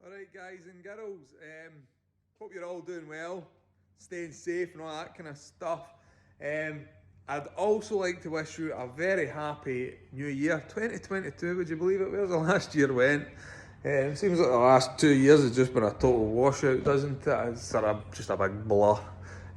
Alright guys and girls, hope you're all doing well, staying safe and all that kind of stuff. I'd also like to wish you a very happy new year, 2022, would you believe it? Where's the last year went? Seems like the last 2 years has just been a total washout, doesn't it? It's sort of just a big blur.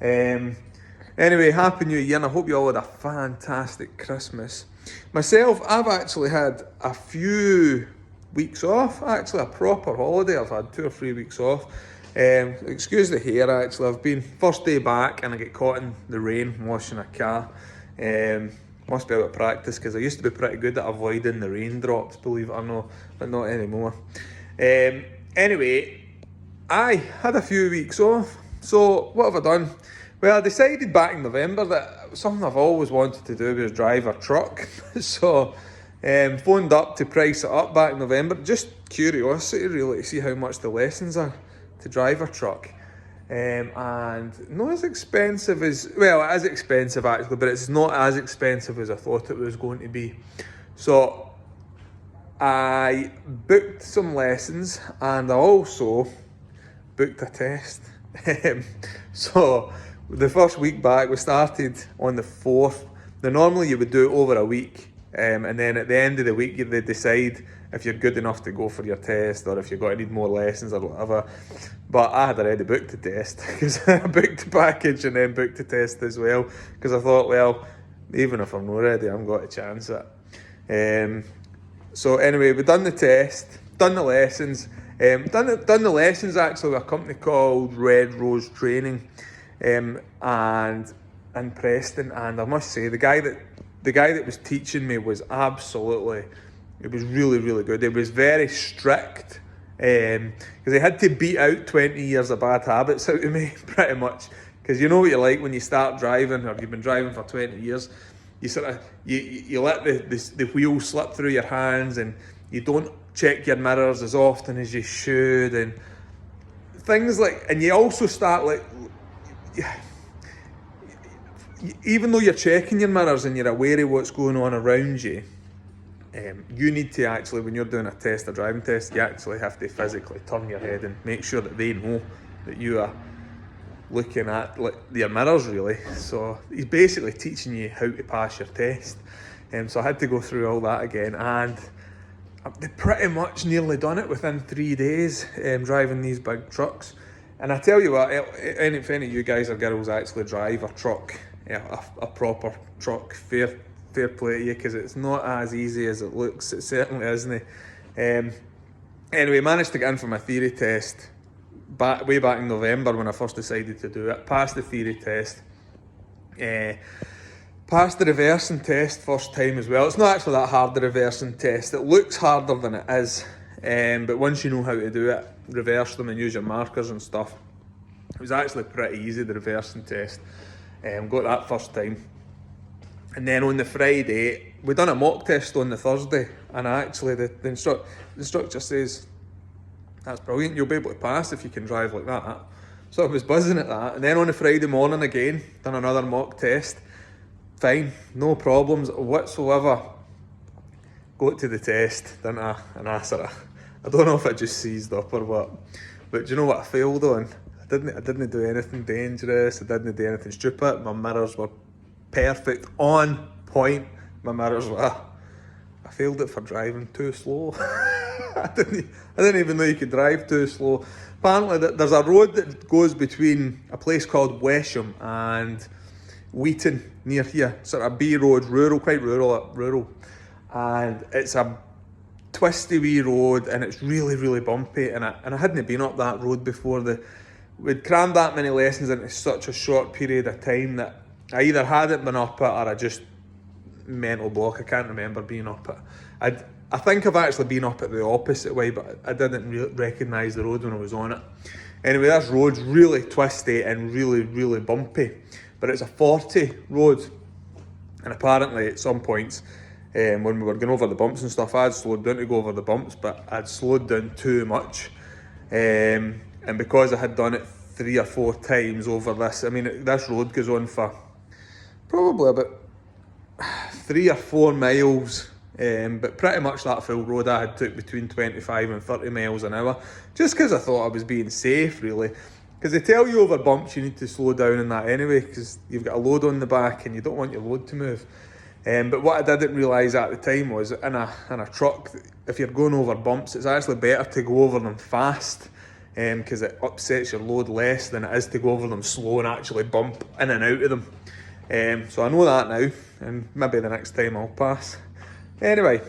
Anyway, happy new year and I hope you all had a fantastic Christmas. Myself, I've actually had a few weeks off, actually a proper holiday. I've had 2 or 3 weeks off. Excuse the hair, actually. I've been first day back and I get caught in the rain washing a car. Must be out of practice because I used to be pretty good at avoiding the raindrops, believe it or not, but not anymore. Anyway, I had a few weeks off. So what have I done? Well, I decided back in November that something I've always wanted to do was drive a truck. So phoned up to price it up back in November. Just curiosity really to see how much the lessons are to drive a truck. And not as expensive as, well, it is expensive actually, but it's not as expensive as I thought it was going to be. So I booked some lessons and I also booked a test. So the first week back, we started on the 4th. Now normally you would do it over a week. And then at the end of the week, they decide if you're good enough to go for your test or if you're going to need more lessons or whatever. But I had already booked the test because I booked the package and then booked the test as well. Because I thought, well, even if I'm not ready, I'm going to chance it. So anyway, we've done the test, done the lessons. Done the lessons actually with a company called Red Rose Training and in Preston. And I must say, the guy that was teaching me was absolutely, it was really, really good. It was very strict because he had to beat out 20 years of bad habits out of me, pretty much. Because you know what you're like when you start driving, or you've been driving for 20 years, you sort of, you let the wheel slip through your hands and you don't check your mirrors as often as you should and things like, and you also start like, even though you're checking your mirrors and you're aware of what's going on around you, you need to actually, when you're doing a test, a driving test, you actually have to physically turn your head and make sure that they know that you are looking at like your mirrors really. So he's basically teaching you how to pass your test. So I had to go through all that again, and they pretty much nearly done it within 3 days, driving these big trucks. And I tell you what, if any of you guys or girls actually drive a truck, a proper truck, fair play to you, because it's not as easy as it looks. It certainly isn't. Anyway, managed to get in for my theory test way back in November when I first decided to do it. Passed the theory test. Passed the reversing test first time as well. It's not actually that hard, the reversing test. It looks harder than it is. But once you know how to do it, reverse them and use your markers and stuff, it was actually pretty easy, the reversing test. Got that first time. And then on the Friday, we done a mock test on the Thursday, and actually the instructor says, that's brilliant, you'll be able to pass if you can drive like that. So I was buzzing at that. And then on the Friday morning again, done another mock test. Fine, no problems whatsoever. Got to the test, didn't I? And I don't know if I just seized up or what, but do you know what I failed on? I didn't do anything dangerous, I didn't do anything stupid. My mirrors were perfect, on point. My mirrors were. I failed it for driving too slow. I didn't even know you could drive too slow. Apparently there's a road that goes between a place called Wesham and Wheaton near here, sort of B road, quite rural. And it's a twisty wee road and it's really, really bumpy, and I hadn't been up that road before. We'd crammed that many lessons into such a short period of time that I either hadn't been up it or I just mental block. I can't remember being up it. I think I've actually been up it the opposite way, but I didn't recognise the road when I was on it. Anyway, this road's really twisty and really, really bumpy, but it's a 40 road, and apparently at some points when we were going over the bumps and stuff, I'd slowed down to go over the bumps, but I'd slowed down too much. And because I had done it 3 or 4 times over this, I mean, this road goes on for probably about 3 or 4 miles But pretty much that full road I had took between 25 and 30 miles an hour, just because I thought I was being safe, really. Because they tell you over bumps you need to slow down in that anyway, because you've got a load on the back and you don't want your load to move. But what I didn't realise at the time was in a truck, if you're going over bumps, it's actually better to go over them fast, because it upsets your load less than it is to go over them slow and actually bump in and out of them. So I know that now, and maybe the next time I'll pass. Anyway,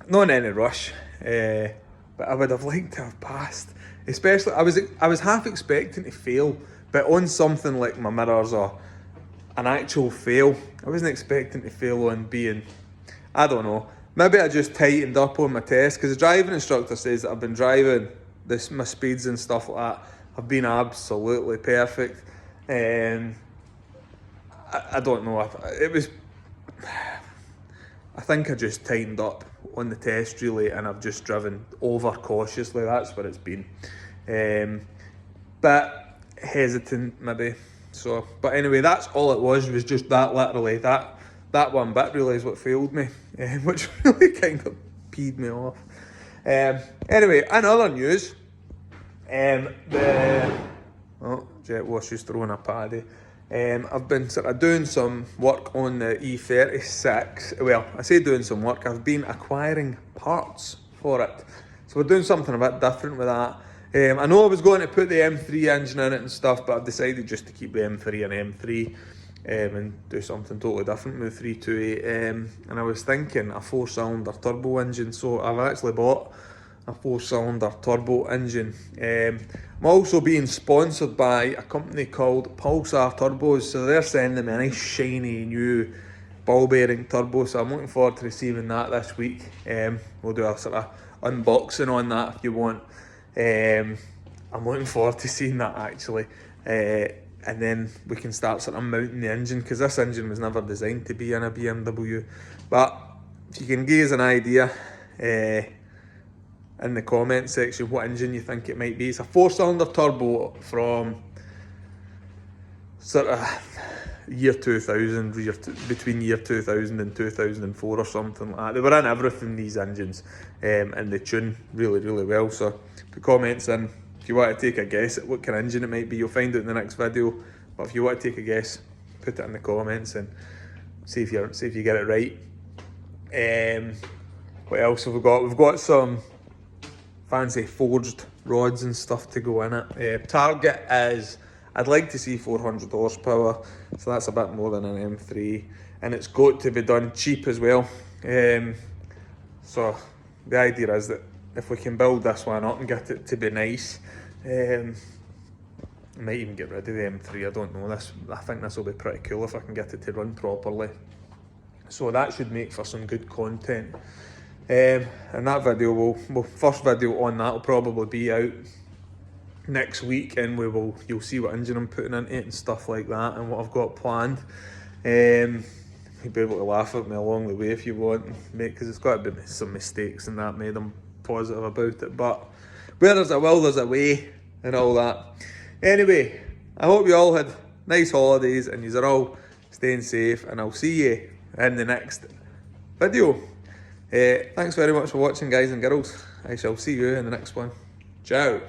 not in any rush, but I would have liked to have passed. Especially, I was half expecting to fail, but on something like my mirrors or an actual fail, I wasn't expecting to fail on being, I don't know, maybe I just tightened up on my test, because the driving instructor says that I've been driving my speeds and stuff like that have been absolutely perfect. I don't know, I think I just tightened up on the test really, and I've just driven over cautiously. That's what it's been. But hesitant maybe. So, but anyway, that's all it was just that, literally that one bit really is what failed me, which really kind of peed me off. Anyway, in other news, Jet Wash is throwing a paddy. I've been sort of doing some work on the E36. Well, I say doing some work, I've been acquiring parts for it. So we're doing something a bit different with that. I know I was going to put the M3 engine in it and stuff, but I've decided just to keep the M3 and M3 and do something totally different with the 328. And I was thinking a 4-cylinder turbo engine, so I've actually bought a 4-cylinder turbo engine. I'm also being sponsored by a company called Pulsar Turbos, so they're sending me a nice shiny new ball bearing turbo, so I'm looking forward to receiving that this week. We'll do a sort of unboxing on that if you want. I'm looking forward to seeing that actually, and then we can start sort of mounting the engine, because this engine was never designed to be in a BMW. But if you can give us an idea in the comment section what engine you think it might be. It's a 4-cylinder turbo from sort of year 2000, between year 2000 and 2004 or something like that. They were in everything, these engines, and they tune really, really well. So the comments in, if you want to take a guess at what kind of engine it might be, you'll find it in the next video. But if you want to take a guess, put it in the comments and see if you get it right. What else have we got? We've got some fancy forged rods and stuff to go in it. Target is, I'd like to see 400 horsepower, so that's a bit more than an M3, and it's got to be done cheap as well. So the idea is that if we can build this one up and get it to be nice, I might even get rid of the M3, I don't know. I think this will be pretty cool if I can get it to run properly. So that should make for some good content. And that video first video on that will probably be out next week, and you'll see what engine I'm putting into it and stuff like that, and what I've got planned. You'll be able to laugh at me along the way if you want, because it's got to be some mistakes and that made them positive about it. But where there's a will, there's a way, and all that. Anyway, I hope you all had nice holidays and you're all staying safe, and I'll see you in the next video. Thanks very much for watching, guys and girls. I shall see you in the next one. Ciao.